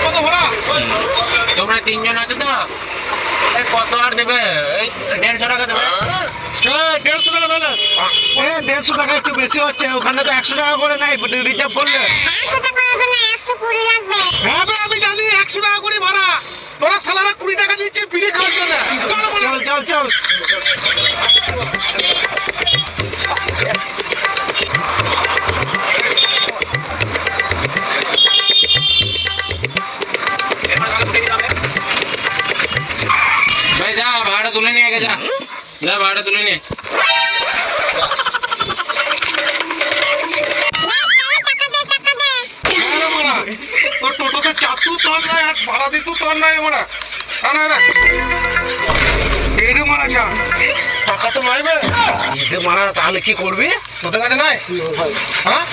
কত ভাড়া? তোমরা তিনজন আছো তো, কত আর দেবে? এই 150 টাকা দেবে। 150 টাকা দেবে? 150 টাকা একটু বেশি হচ্ছে, ওখানে তো 100 টাকা করে নাই রিজার্ভ করলে। 100 টাকা হবে না, 120 লাগবে। হ্যাঁ ভাই, আমি জানি 100 টাকা করে ভাড়া। তোরা সালারা 20 টাকা নিচ্ছে বিড়ি খাওয়ার জন্য। চলো বলো। চল চল চল। ভাই যা ভাড়া তুলে নিয়ে গে, যা যা ভাড়া তুলে নিয়ে। হ্যাঁ রে মারা, তোর টোটোতে চাপু তোর নাই আর ভাড়া দিতু তোর নাই রে মারা। না না এই রে মারা, যা টাকা তো নাই বে। মারা তাহলে কি করবি? তোদের কাছে নাই? হ্যাঁ